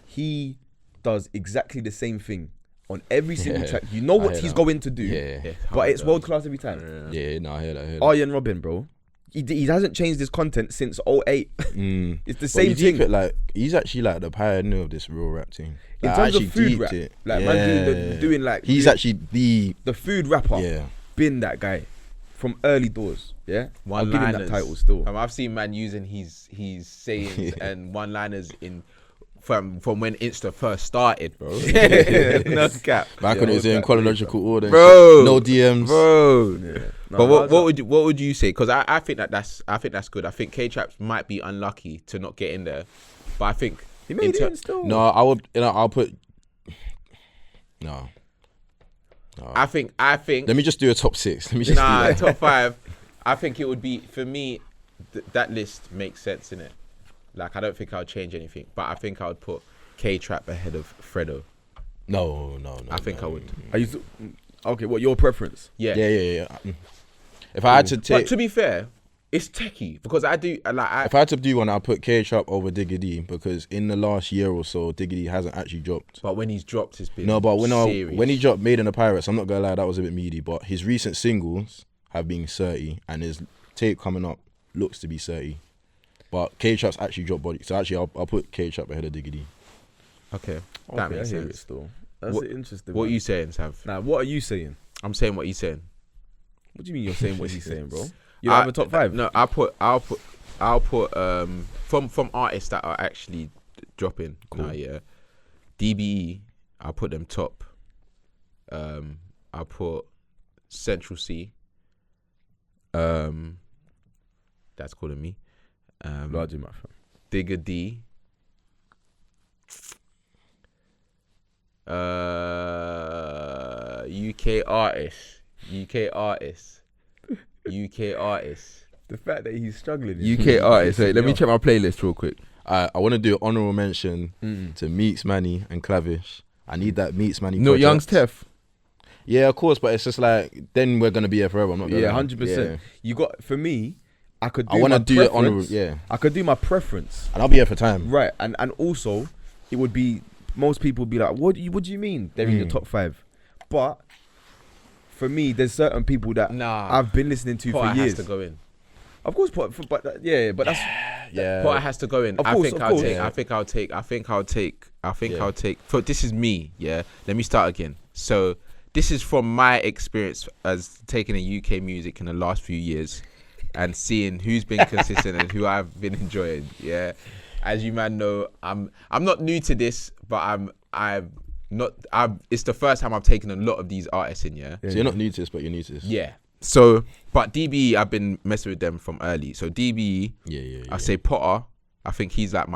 he does exactly the same thing on every single Yeah, track. You know I what hear he's that. going to do, Yeah. but it's world class every time. Yeah, no, I hear that. Arjen Robin, bro. He hasn't changed his content since 08. It's the same you thing. deep it, like, he's actually like the pioneer of this real rap thing. In Like, terms of actually food deeped rap, it. like man doing like he's doing- actually the the food rapper. Been that guy from early doors. Yeah, I'll give him that title still. I've seen man using his sayings and one-liners from when Insta first started, bro. No cap, back when it was in chronological order, and bro. shit. No DMs, bro. Yeah. No, But no, what would you say? Because I think that's good. I think K Traps might be unlucky to not get in there, but I think he made it in still. No, I would. I'll put. No. I think. Let me just do a top 6. Let me just do that. Top 5. I think it would be for me. That list makes sense in it. Like I don't think I would change anything, but I think I would put K Trap ahead of Fredo. No. I think I would. Are you okay? What your preference? Yeah. If I had to But take, to be fair, it's techie because I do like. if I had to do one, I'll put K Trap over Diggity because in the last year or so, Diggity hasn't actually dropped. But when he's dropped, it's been No, but serious. when he dropped Made in the Pirates, I'm not gonna lie, that was a bit meaty. But his recent singles have been 30, and his tape coming up looks to be 30. But K Trap's actually dropped body, so actually I'll put K Trap ahead of Diggity. Okay, that makes I hear sense. it still. That's What- interesting. What are man. you saying, Sav? Now, what are you saying? I'm saying what he's saying. What do you mean you're saying what he's saying, bro? You don't have a top 5? No, I'll put from artists that are actually dropping now. Yeah, DBE. I'll put them top. I'll put Central C. That's calling me. Larger, my friend. Digger D. UK artists. The fact that he's struggling. UK artists. Wait, let me check my playlist real quick. I want to do an honorable mention to Meets Manny and Clavish. I need that Meets Manny. No, project. Young's Tef. Yeah, of course, but it's just like then we're gonna be here forever. I'm not gonna Yeah, lie. 100%. Yeah. You got for me. I could. I want to do it honorable. preference. Yeah, I could do my preference. and I'll be here for time. Right, and also, it would be most people would be like, what do you mean they're in the top 5? But for me, there's certain people that I've been listening to Potter for years. has to go in. Of course, but that's Yeah, Potter has to go in. Of I course, think of I'll course. take. Yeah. I think I'll take. Yeah. I'll take. So this is me. Yeah. Let me start again. So this is from my experience as taking in UK music in the last few years. and seeing who's been consistent and who I've been enjoying. Yeah, as you man know, I'm not new to this, but it's the first time I've taken a lot of these artists in. Yeah. So you're not new to this, but you're new to this. Yeah. So, but DBE, I've been messing with them from early. So DBE, I say Potter. I think he's like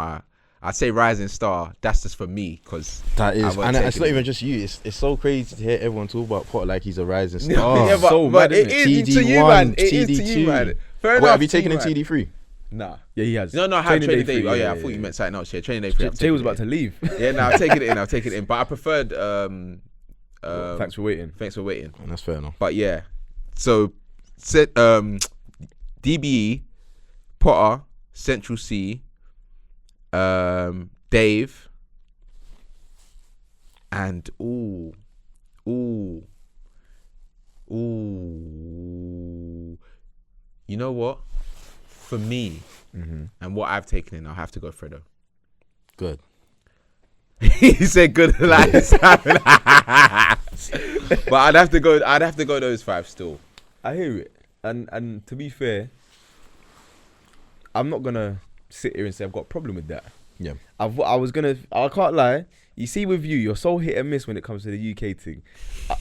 I'd say rising star. That's just for me because that is, and it's not even just you. It's so crazy to hear everyone talk about Potter like he's a rising star. Yeah, but it is to you, man. It is to you, man. Fair enough. Have you taken in TD3? Nah. Yeah, he has. No, I had Training Day. Oh yeah, I thought you meant something else. Yeah, Training Day. Jay was about to leave. Yeah, no, I'll take it in. But I preferred. Thanks for waiting. And that's fair enough. But yeah, so DBE, Potter, Central C, Dave, and ooh, you know what? For me, and what I've taken in, I'll have to go Fredo. Good. He said good like but I'd have to go those 5 still. I hear it, and to be fair, I'm not gonna sit here and say I've got a problem with that. Yeah. I can't lie. You see, with you're so hit and miss when it comes to the UK thing.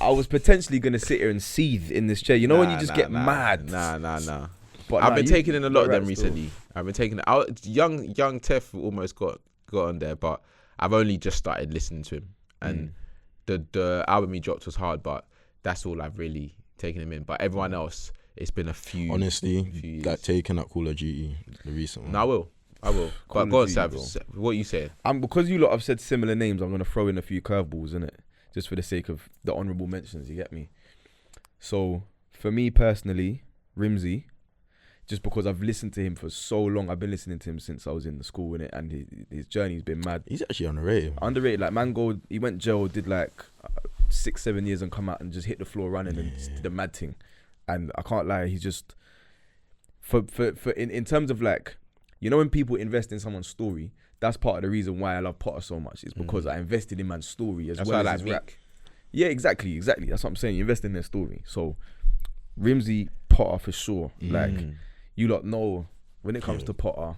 I was potentially gonna sit here and seethe in this chair. You know when you just get mad. Nah. But I've been taking in a lot of them recently. I've been taking young Tef almost got on there, but I've only just started listening to him, and the album he dropped was hard, but that's all I've really taken him in. But everyone else, it's been a few. Honestly, like taking up Call of Duty, the recent one. No, I will. But go on, Sav, what are you saying? Because you lot have said similar names, I'm gonna throw in a few curveballs in it, just for the sake of the honourable mentions. You get me? So for me personally, Rimsey. Just because I've listened to him for so long. I've been listening to him since I was in the school, innit? And his journey's been mad. He's actually underrated. Like, man, he went jail, did like 6-7 years and come out and just hit the floor running and just did a mad thing. And I can't lie, he's just... In terms of like, you know when people invest in someone's story, that's part of the reason why I love Potter so much. It's because I invested in man's story as well as his rap. Yeah, exactly. That's what I'm saying. You invest in their story. So, Rimsey, Potter for sure. Like... You lot know when it comes to Potter,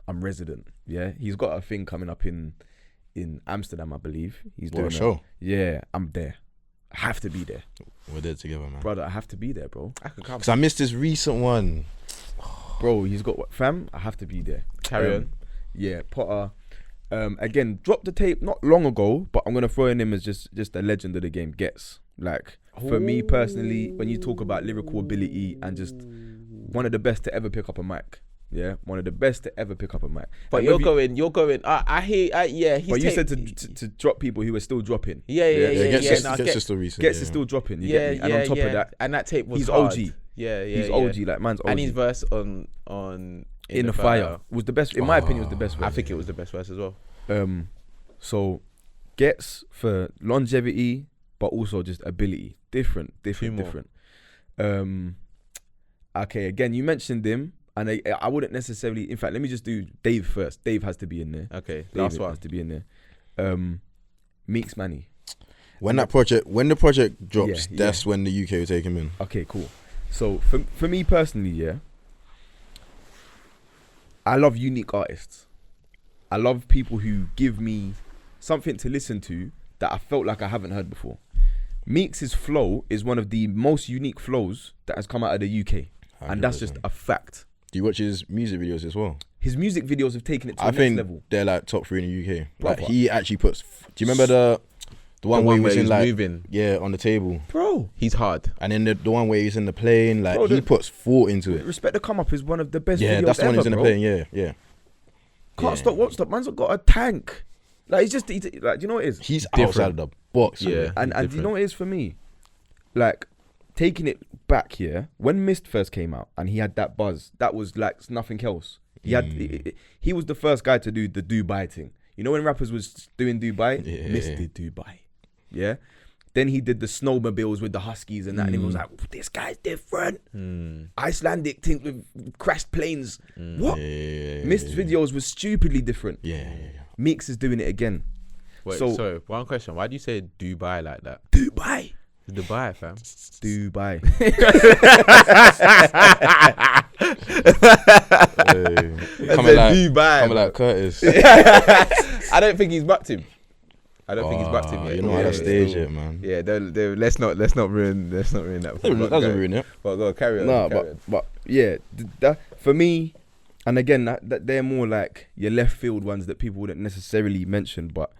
I'm resident. Yeah, he's got a thing coming up in Amsterdam, I believe. He's doing a show. Yeah, I'm there. I have to be there. We're there together, man. Brother, I have to be there, bro. I can come. Because I missed this recent one. Bro, he's got what? Fam, I have to be there. Carry on. Yeah, Potter. Again, dropped the tape not long ago, but I'm gonna throw in him as just a legend of the game. Gets like for me personally, when you talk about lyrical ability and just one of the best to ever pick up a mic. Yeah, one of the best to ever pick up a mic. But you're going. I hear. Yeah, he's. But you said to drop people who are still dropping. Yeah. Gets is still recent. Gets is still dropping. You get me? And on top of that, and that tape was he's hard. OG. Yeah. He's OG. Like man's OG. And his verse on In the Fire was the best. In my opinion, was the best verse. I think it was the best verse as well. So Gets for longevity, but also just ability. Different. Okay, again, you mentioned him, and I wouldn't necessarily. In fact, let me just do Dave first. Dave has to be in there. Okay, last one has to be in there. Meeks Manny. When the project drops, that's when the UK will take him in. Okay, cool. So for me personally, yeah, I love unique artists. I love people who give me something to listen to that I felt like I haven't heard before. Meeks' flow is one of the most unique flows that has come out of the UK. 100%. And that's just a fact. Do you watch his music videos as well? His music videos have taken it to the next level. I think they're like top 3 in the UK. Like he actually puts... Do you remember the one where he was in like... moving. Yeah, on the table. Bro. He's hard. And then the one where he's in the plane, like he puts thought into it. Respect the Come Up is one of the best videos ever, that's the one he's in the plane, yeah. Can't stop, won't stop. Man's got a tank. Like he's just... like, do you know what it is? He's outside the box. Yeah. And do you know what it is for me? Like... Taking it back here, when Mist first came out and he had that buzz, that was like nothing else. He was the first guy to do the Dubai thing. You know when rappers was doing Dubai? Mist did Dubai. Yeah? Then he did the snowmobiles with the Huskies and that, and he was like, this guy's different. Icelandic thing with crashed planes. What? Mist's videos was stupidly different. Meeks is doing it again. Wait, sorry, one question. Why do you say Dubai like that? Dubai, fam. Dubai. Coming like Dubai. coming like Curtis. I don't think he's bucked him. I don't think he's bucked him yet. You know how to stage it, man. Yeah, let's not ruin that. That doesn't ruin it. But go carry on. No, carry on. but yeah, that for me, and again, that they're more like your left field ones that people wouldn't necessarily mention. But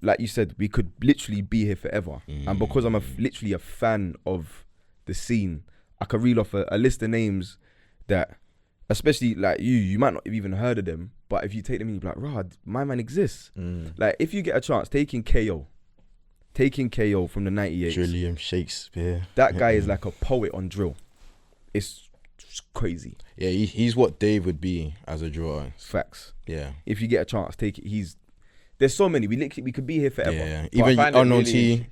like you said, we could literally be here forever. And because I'm literally a fan of the scene, I could reel off a list of names that, especially like you might not have even heard of them. But if you take them in, you're like, Rod, my man exists. Like if you get a chance, taking KO from the 98. William Shakespeare. That guy is like a poet on drill. It's crazy. Yeah, he's what Dave would be as a drawer. Facts. Yeah. If you get a chance, take it. There's so many. We could be here forever. Yeah. But I Even find it Unknown really- T.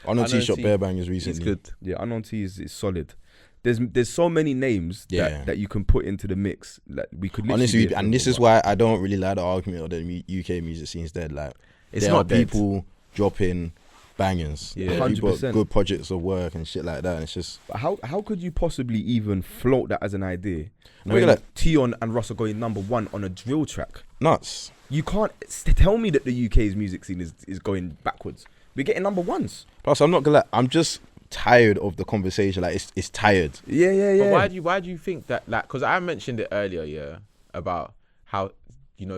Unknown T shot bare bangers recently. It's good. Yeah, Unknown T is solid. There's so many names that you can put into the mix. Like we could literally Honestly, be here and this forever. is why I don't really like the argument of the UK music scene's dead. Like, It's there not are dead. people dropping bangers. Yeah. There are people 100%. good projects of work and shit like that. And it's just But how could you possibly even float that as an idea? No, When look at Tion and Russ are going #1 on a drill track. nuts. You can't tell me that the UK's music scene is going backwards. We're getting #1s. Plus, I'm not gonna lie, I'm just tired of the conversation. Like, it's tired. Yeah. But why do you think that? Like, because I mentioned it earlier, yeah, about how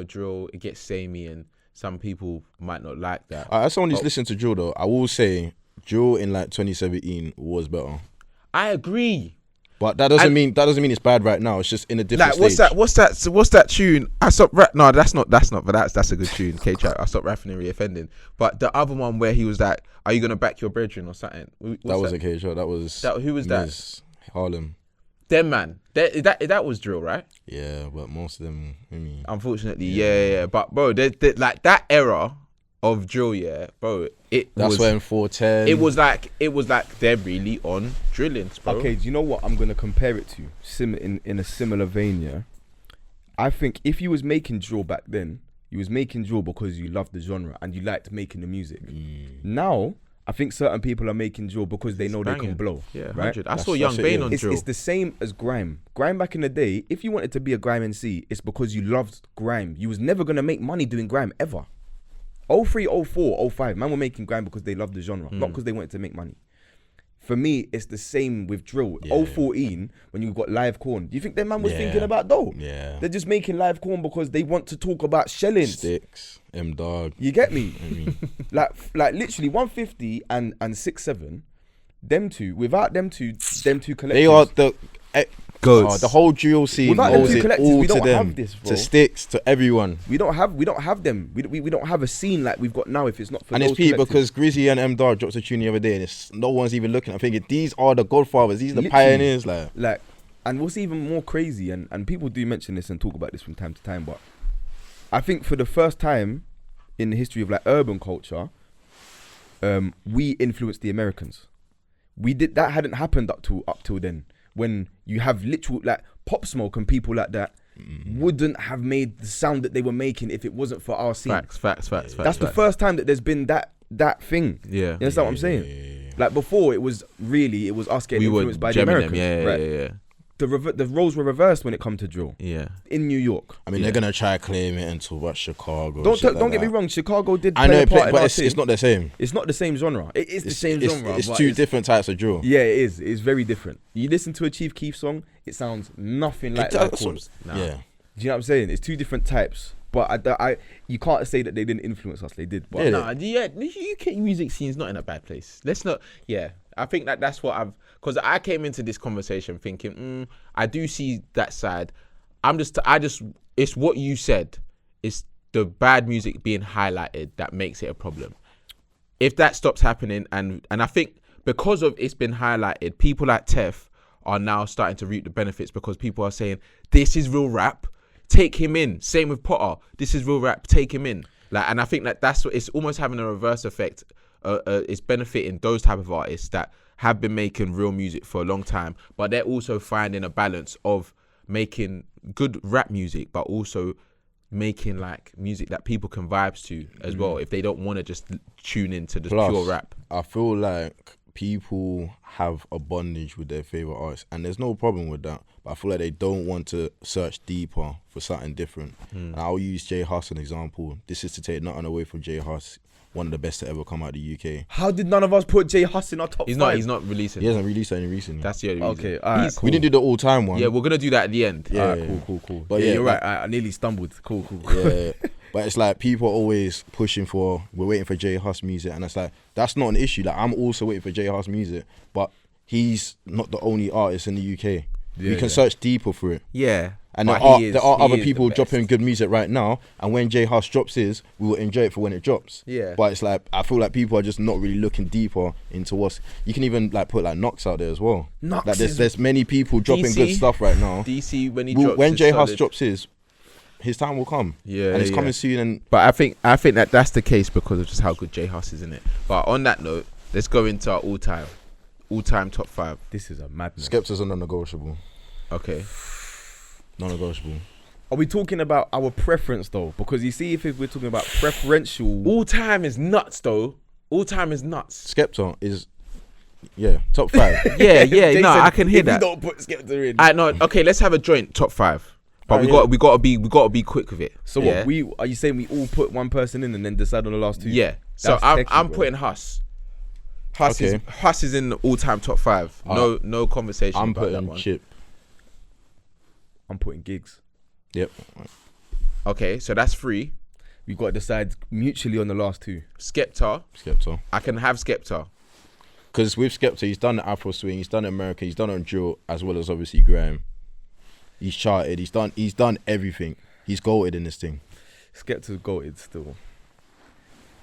drill, it gets samey and some people might not like that. As someone who's listened to drill though, I will say drill in like 2017 was better. I agree. But that doesn't mean it's bad right now. It's just in a different Like, stage. what's that tune? I stopped rap. No, that's not. But that's a good tune. K-Trap. I stopped rapping and re-offending. But the other one where he was like, "Are you gonna back your brethren or something?" That was a K-Shot. That was who was that? Miz Harlem. Them man. That was drill, right? Yeah, but most of them, I mean, Unfortunately, yeah. But bro, like that era of drill, yeah, bro. that's when 410. It was like they're really on drillings, bro. Okay, do you know what I'm gonna compare it to? In a similar vein, yeah. I think if you was making drill back then, you was making drill because you loved the genre and you liked making the music. Now, I think certain people are making drill because they know they can blow. Yeah, right? 100. I saw Young Bane on drill. It's the same as grime. Grime back in the day, if you wanted to be a grime MC, it's because you loved grime. You was never gonna make money doing grime ever. 03, 04, 05, man were making grime because they loved the genre, not because they wanted to make money. For me, it's the same with drill. 014, when you got live corn, do you think that man was thinking about dough? Yeah. They're just making live corn because they want to talk about shelling. Sticks, M-Dog. You get me? like literally 150 and 6-7, them two, without them two collectives. They are the Goats. the whole drill scene Without them owes two it collectives, all we to don't them, have this, bro. to Sticks, to everyone. We don't have them. We don't have a scene like we've got now if it's not for And those it's peak collectives. because Grizzy and M-Dog dropped a tune the other day and no one's even looking. I'm thinking, these are the godfathers. These are the Literally. pioneers. Like, And what's even more crazy, and people do mention this and talk about this from time to time, but I think for the first time in the history of like urban culture, we influenced the Americans. That hadn't happened up till then. When you have literal like Pop Smoke and people like that wouldn't have made the sound that they were making if it wasn't for our scene. Facts. That's the first time that there's been that thing. Yeah. You understand what I'm saying? Like before, it was us getting influenced by the Americans. Yeah. The roles were reversed when it come to drill Yeah. in New York. I mean, they're gonna try to claim it into what Chicago. Don't get me wrong. Chicago did I know, play a part in but our it's thing. not the same. It's not the same genre. It is the same genre. It's but two different types of drill. Yeah, it is. It's very different. You listen to a Chief Keef song, it sounds nothing like that. That's what- Nah. Yeah. Do you know what I'm saying? It's two different types. But you can't say that they didn't influence us. They did. But Yeah. The UK music scene is not in a bad place. Let's not. Yeah, I think that's what because I came into this conversation thinking, I do see that side. It's what you said. It's the bad music being highlighted that makes it a problem. If that stops happening, and I think because of it's been highlighted, people like Tef are now starting to reap the benefits because people are saying this is real rap. Take him in. Same with Potter. This is real rap. Take him in. And I think that's what it's almost having a reverse effect. It's benefiting those type of artists that have been making real music for a long time, but they're also finding a balance of making good rap music, but also making like music that people can vibes to as well. If they don't want to just tune into the pure rap. I feel like people have a bondage with their favorite artists, and there's no problem with that. But I feel like they don't want to search deeper for something different. And I'll use Jay Huss as an example. This is to take nothing away from Jay Huss, one of the best to ever come out of the UK. How did none of us put Jay Huss in our top 5? He's not releasing. He hasn't released any recently. That's the only reason. Okay, alright, cool. We didn't do the all-time one. Yeah, we're gonna do that at the end. Yeah, Alright, cool. But You're right. I nearly stumbled. Cool. Yeah, but it's like people are always pushing for, we're waiting for Jay Huss music, and it's like, that's not an issue. Like, I'm also waiting for Jay Huss music, but he's not the only artist in the UK. We can search deeper for it. Yeah. And there are other people dropping good music right now, and when Jay Huss drops his, we will enjoy it for when it drops. Yeah. But it's like, I feel like people are just not really looking deeper into what's. You can even like put like Knox out there as well. Knox like there's many people dropping DC, good stuff right now. DC when Jay Huss drops his time will come. Yeah, and it's coming soon. And but I think that that's the case because of just how good Jay Huss is in it. But on that note, let's go into our all-time top 5. This is a madness. Skepta's are non-negotiable. Okay. Non-negotiable. Are we talking about our preference though? Because you see, if we're talking about preferential, All-time is nuts though. All-time is nuts. Skepta is, top 5. Yeah, Jay no, said, I can hear if that. you don't put Skepta in. I know. Okay, let's have a joint top 5. But we got to be quick with it. So yeah? what? Are you saying we all put one person in and then decide on the last 2? Yeah. So That's I'm techie, bro. putting Huss. Huss is in the all-time top 5. No conversation. I'm about that putting one. Chip. I'm putting Gigs. Yep. Okay, so that's 3. We got to decide mutually on the last 2. Skepta. I can have Skepta. Because with Skepta, he's done the Afro swing, he's done American, he's done on drill, as well as obviously Graham. He's charted. He's done everything. He's goated in this thing. Skepta's goated still.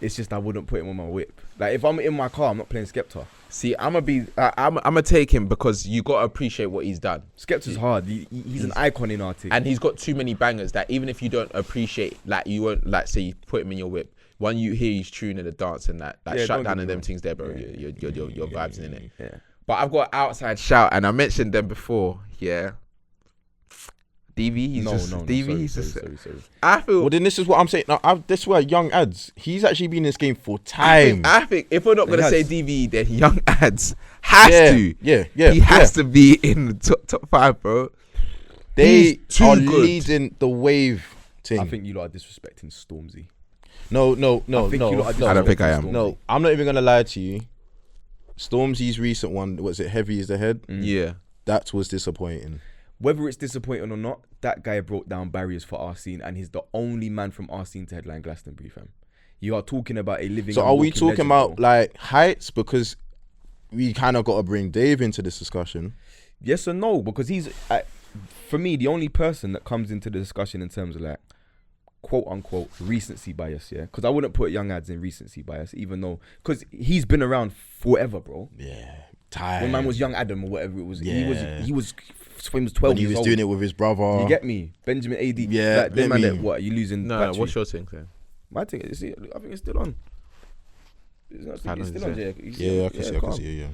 It's just I wouldn't put him on my whip. Like if I'm in my car, I'm not playing Skepta. See, I'm gonna take him because you gotta appreciate what he's done. Skepta's hard. He's an icon in our team. And he's got too many bangers that even if you don't appreciate, like you won't like say you put him in your whip. When you hear his tune and the dance and that shut down and them things there, bro. Your vibes in it. Yeah. But I've got Outside Shout and I mentioned them before. Yeah. DV, sorry. I feel. Well, then this is what I'm saying. Now, this is where Young Ads. He's actually been in this game for time. I think if we're not gonna say DV, then Young Ads has to. Yeah. He has to be in the top 5, bro. They are good. leading the wave thing. I think you lot are disrespecting Stormzy. No. I don't think I am. No, I'm not even gonna lie to you. Stormzy's recent one, was it Heavy Is the Head? Yeah. That was disappointing. Whether it's disappointing or not, that guy broke down barriers for our scene, and he's the only man from our scene to headline Glastonbury, fam. You are talking about a living. So are we talking about like heights? Because we kind of got to bring Dave into this discussion. Yes or no? Because he's, for me, the only person that comes into the discussion in terms of like, quote unquote, recency bias. Yeah, because I wouldn't put Young Ads in recency bias, even though because he's been around forever, bro. Yeah, time. When man was Young Adam or whatever it was, Yeah. he was 12 when he was doing it with his brother. You get me? Benjamin AD. Yeah, like, them man that, what, are you losing? No, battery? what's your thing then? My thing is, I think it's still on. It's still on, Jay. Yeah, I can see it,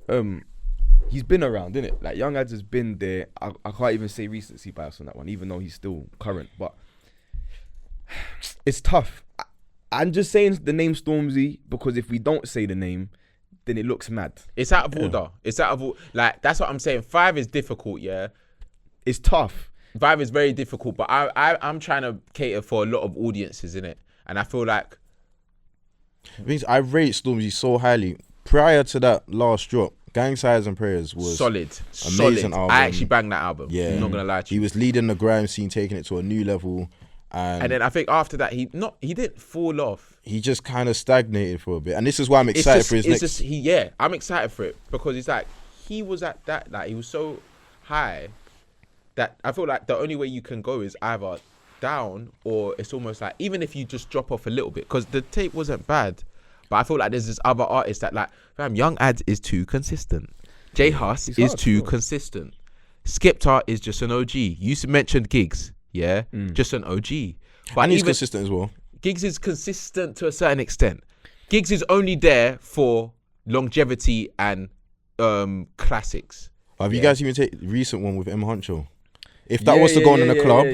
yeah. He's been around, innit? Like, Young Ads has been there. I can't even say recency bias on that one, even though he's still current. But it's tough. I'm just saying the name Stormzy because if we don't say the name, then it looks mad. It's out of order. It's out of order. Like, that's what I'm saying. 5 is difficult, yeah? It's tough. 5 is very difficult, but I'm trying to cater for a lot of audiences, innit? And I feel like... I rate Stormzy so highly. Prior to that last drop, Gang Signs and Prayers was solid. Amazing album. I actually banged that album. Yeah. I'm not going to lie to you. He was leading the grime scene, taking it to a new level. And then I think after that, he didn't fall off. He just kind of stagnated for a bit. And this is why I'm excited for his next... I'm excited for it because it's like, he was at that, like, he was so high that I feel like the only way you can go is either down or it's almost like, even if you just drop off a little bit, because the tape wasn't bad, but I feel like there's this other artist that like, fam, Young Ads is too consistent. Jay Huss is too consistent. Skepta is just an OG. You mentioned Gigs, yeah? Just an OG. But and he's consistent as well. Gigs is consistent to a certain extent. Gigs is only there for longevity and classics. Have you guys even take the recent one with M Huncho? If that was to go on in a club,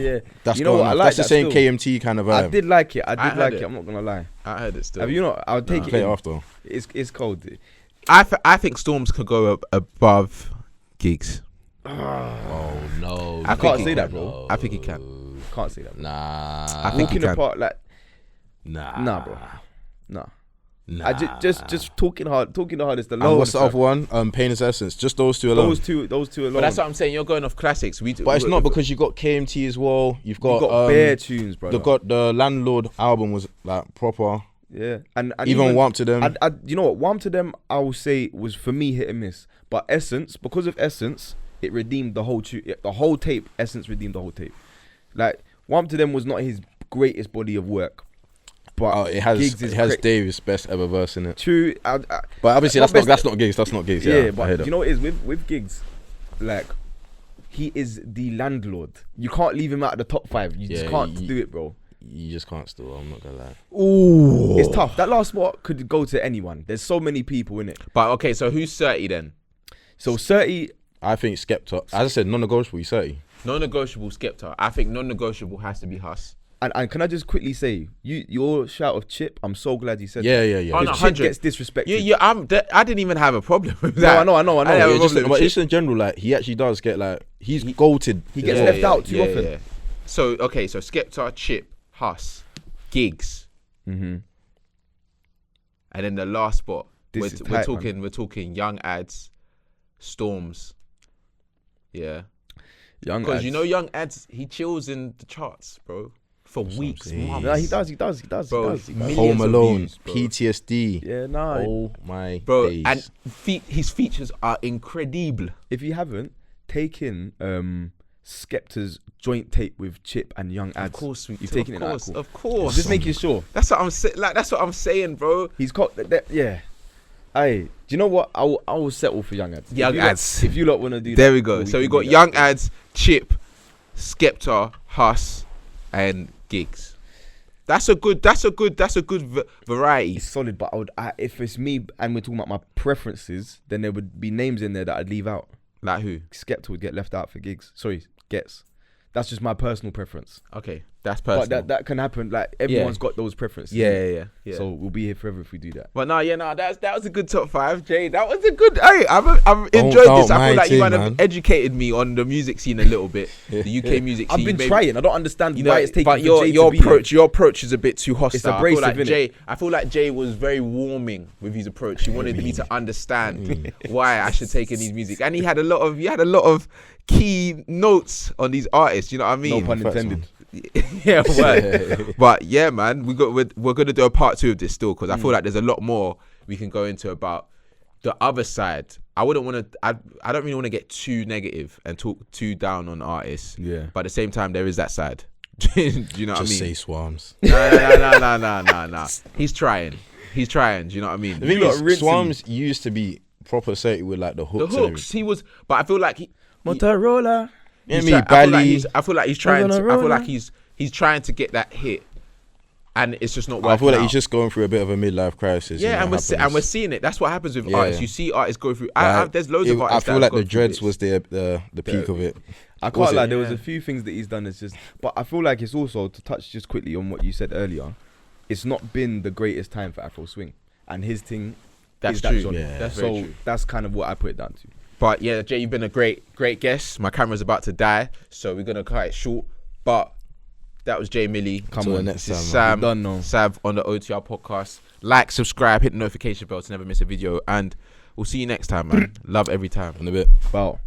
that's going on. That's the same KMT kind of vibe. I did like it. I'm not gonna lie. I heard it still. Have you not? I'll take it. Play it after. It's cold. I think Storms could go above Gigs. Oh no! I can't say that, bro. I think he can. Can't say that. Nah. I think he Walking can. apart, like, Nah, bro. Nah. Nah. I just talking the hardest alone. And what's the other one? Pain is Essence. Just those two alone. Those two alone. But that's what I'm saying. You're going off classics. But it's not because you got KMT as well. You've got bare tunes, bro. The Landlord album was like proper. Yeah, and even Warm to Them. You know what? Warm to Them, I will say, was for me hit and miss. But Essence, because of Essence, it redeemed the whole the whole tape. Essence redeemed the whole tape. Like, Warm to Them was not his greatest body of work. But it has Dave's best ever verse in it. True, but obviously that's not Gigs. That's not Gigs. Yeah, but you know what it is with Gigs, like, he is the landlord. You can't leave him out of the top 5. You just can't do it, bro. You just can't still. I'm not gonna lie. Ooh, it's tough. That last spot could go to anyone. There's so many people in it. But okay, so who's 30 then? So 30, I think Skepta. As I said, non-negotiable. He's 30. Non-negotiable Skepta. I think non-negotiable has to be Huss. And can I just quickly say, your shout of Chip, I'm so glad you said that. Yeah. Oh, no, Chip gets disrespected. Yeah, I didn't even have a problem with that. No, I know. But just in general, like, he actually does get, like, he's goated. He gets left out too often. Yeah. So Skepta, Chip, Huss, Gigs. Mm-hmm. And then the last spot, we're tight, talking Young Ads, Storms. Yeah. Because Young Ads, he chills in the charts, bro. For weeks, months. Yeah, he does. Bro, Home Alone, views, PTSD. Yeah, nah. Oh my bro, days. and his features are incredible. If you haven't, take in Skepta's joint tape with Chip and Young Ads. Of course, you've taken it. Of course. Just making sure. That's what I'm saying, bro. He's got that. Yeah. Hey, do you know what? I will settle for Young Ads. Young Ads. If you lot want to do that. There we go. So we got Young Ads, Chip, Skepta, Huss, and Gigs. That's a good variety. It's solid, but if it's me and we're talking about my preferences, then there would be names in there that I'd leave out. Like who? Skepta would get left out for Gigs. Sorry, Gets. That's just my personal preference. Okay, that's personal. But that can happen. Like, everyone's got those preferences. Yeah. So we'll be here forever if we do that. But that was a good top 5, Jay. That was a good. Hey, I've enjoyed this. I feel like you might have educated me on the music scene a little bit, the UK music scene. I've been trying. I don't understand why it's taking. But your approach is a bit too hostile. It's abrasive, I feel like Jay was very warming with his approach. He wanted me to understand why I should take in his music, and he had a lot of key notes on these artists. You know what I mean? No pun intended. Yeah, word. But yeah, man, we're gonna do a part 2 of this still, because I feel like there's a lot more we can go into about the other side. I don't really want to get too negative and talk too down on artists. Yeah. But at the same time, there is that side. Do you know what I mean? Just say Swarms. No. He's trying. Do you know what I mean? The thing is, Swarms used to be proper set with like the hooks. He was, but I feel like Motorola. I feel like he's trying to get that hit, and it's just not working. I feel like out. He's just going through a bit of a midlife crisis. Yeah, and we're seeing it. That's what happens with artists. You see artists go through. There's loads of artists. I feel like the Dreads was the peak of it. I can't lie. There was a few things that he's done. It's just, but I feel like it's also, to touch just quickly on what you said earlier, it's not been the greatest time for Afro swing, and his thing. That's true. That's very true. That's kind of what I put it down to. But yeah, Jay, you've been a great guest. My camera's about to die, so we're gonna cut it short. But that was Jay Milli. Come on, next time. Sam Sav on the OTR podcast. Like, subscribe, hit the notification bell to never miss a video, and we'll see you next time, man. Love every time. In a bit. Wow.